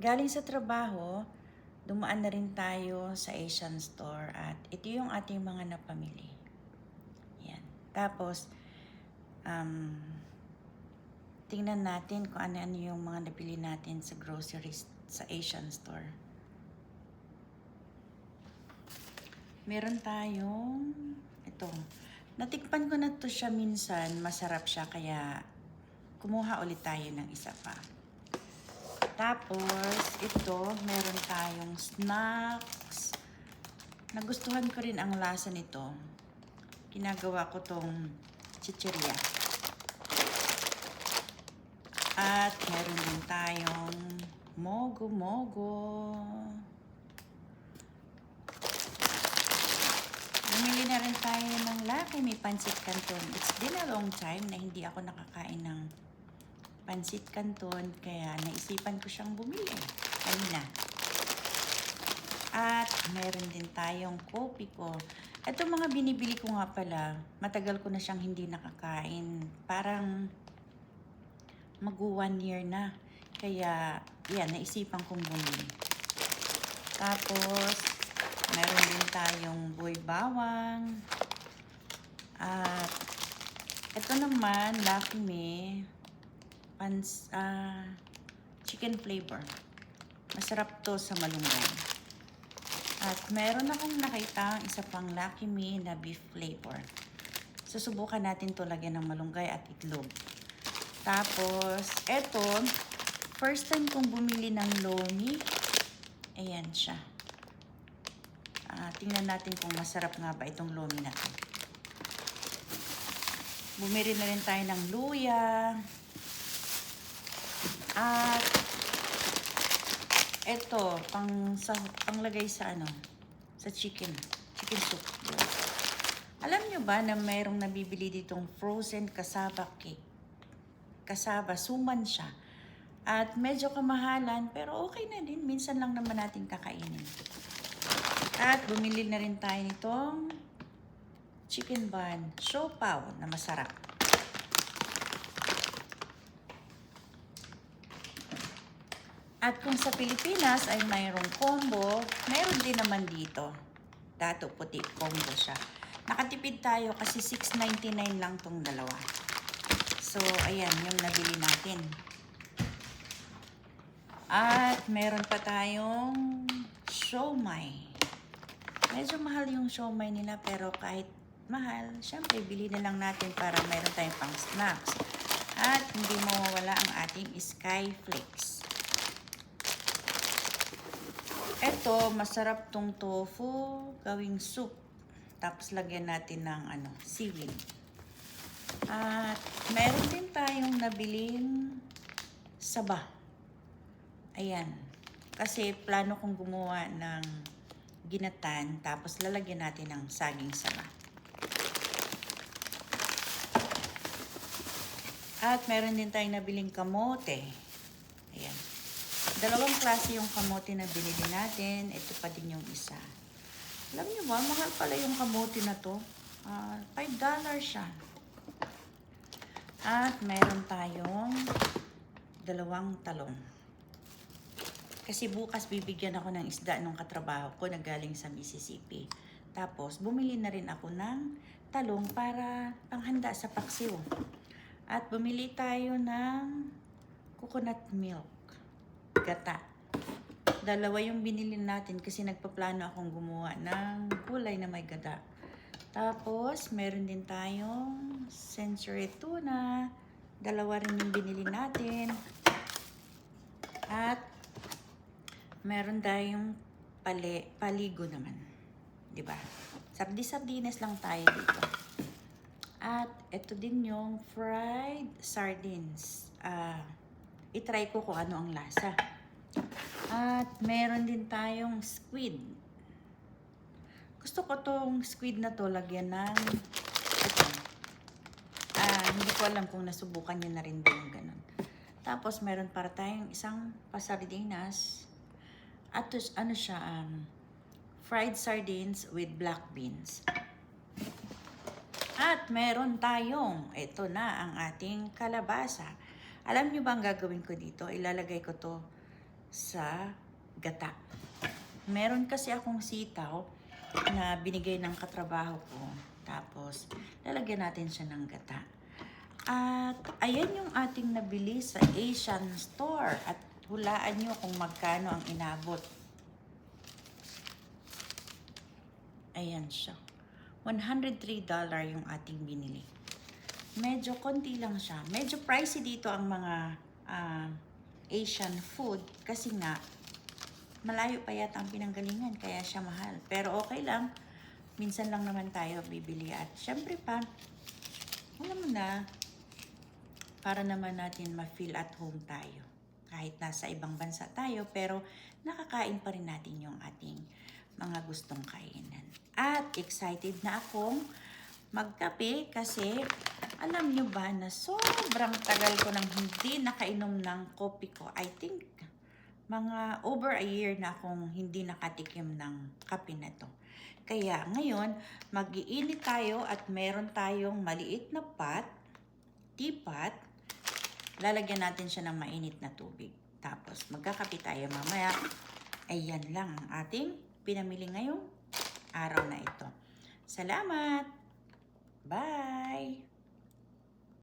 Galing sa trabaho, dumaan na rin tayo sa Asian store at ito yung ating mga napamili. Yan. Tapos, um, tingnan natin kung ano-ano yung mga nabili natin sa groceries sa Asian store. Meron tayong ito. Natikpan ko na to siya minsan, masarap siya kaya kumuha ulit tayo ng isa pa. Tapos, ito, meron tayong snacks. Nagustuhan ko rin ang lasa nito. Ginagawa ko tong chichirya. At meron din tayong mogo-mogo. Bumili na rin tayo ng Lucky Me Pancit Canton. It's been a long time na hindi ako nakakain ng Pancit Canton, kaya naisipan ko siyang bumili kanina. At meron din tayong kopi ko. Ito mga binibili ko nga pala, matagal ko na siyang hindi nakakain. Parang mag-1 year na. Kaya, yan, naisipan kong bumili. Tapos, meron din tayong buhay bawang. At ito naman, Lucky Me chicken flavor. Masarap to sa malunggay. At meron akong nakita isa pang Lucky Me na beef flavor. Susubukan natin to lagyan ng malunggay at itlog. Tapos, eto, first time kong bumili ng lomi. Ayan siya. Tingnan natin kung masarap nga ba itong lomi na to. Bumili na rin tayo ng luya. At eto, panglagay sa sa chicken soup. Alam nyo ba na mayroong nabibili ditong frozen cassava cake? Cassava, suman siya. At medyo kamahalan, pero okay na din. Minsan lang naman natin kakainin. At bumili na rin tayo nitong chicken bun, siopaw na masarap. At kung sa Pilipinas ay mayroong combo, mayroon din naman dito. Dato puti combo siya. Nakatipid tayo kasi $6.99 lang tong dalawa. So, ayan yung nabili natin. At meron pa tayong siomai. Medyo mahal yung siomai nila pero kahit mahal, syempre bili na lang natin para mayroon tayong pang snacks. At hindi mawawala ang ating Sky Flakes. Ito, masarap tong tofu, gawing soup. Tapos lagyan natin ng seaweed. At meron din tayong nabiling saba. Ayan. Kasi plano kong gumawa ng ginatan, tapos lalagyan natin ng saging saba. At meron din tayong nabiling kamote. Ayan. Dalawang klase yung kamote na binili natin. Ito pa din yung isa. Alam niyo ba, mahal pala yung kamote na to. $5 siya. At meron tayong dalawang talong. Kasi bukas bibigyan ako ng isda nung katrabaho ko na galing sa Mississippi. Tapos bumili na rin ako ng talong para panghanda sa paksiw. At bumili tayo ng coconut milk. Gata. Dalawa yung binili natin kasi nagpaplano akong gumawa ng kulay na may gata. Tapos, meron din tayong century tuna. Dalawa rin yung binili natin. At meron tayong paligo naman. Diba? Sardi-sardines lang tayo dito. At ito din yung fried sardines. I-try ko kung ano ang lasa. At meron din tayong squid. Gusto ko tong squid na to lagyan ng ito. Hindi ko alam kung nasubukan nyo na rin din ganun. Tapos meron para tayong isang pasardinas. At siya, fried sardines with black beans. At meron tayong, ito na ang ating kalabasa. Alam nyo ba ang gagawin ko dito? Ilalagay ko to sa gata. Meron kasi akong sitaw na binigay ng katrabaho ko. Tapos, lalagyan natin siya ng gata. At ayan yung ating nabili sa Asian store. At hulaan nyo kung magkano ang inabot. Ayan siya. $103 yung ating binili. Medyo konti lang siya. Medyo pricey dito ang mga Asian food kasi nga malayo pa yata ang pinanggalingan kaya siya mahal. Pero okay lang. Minsan lang naman tayo bibili. At syempre pa, alam mo na, para naman natin ma-feel at home tayo. Kahit nasa ibang bansa tayo, pero nakakain pa rin natin yung ating mga gustong kainan. At excited na akong magkape kasi alam nyo ba na sobrang tagal ko nang hindi nakainom ng kopi ko. I think mga over a year na akong hindi nakatikim ng kape na to. Kaya ngayon, mag-iinit tayo at meron tayong maliit na teapot. Lalagyan natin siya ng mainit na tubig. Tapos magkakape tayo mamaya. Ayan lang ang ating pinamili ngayong araw na ito. Salamat! Bye!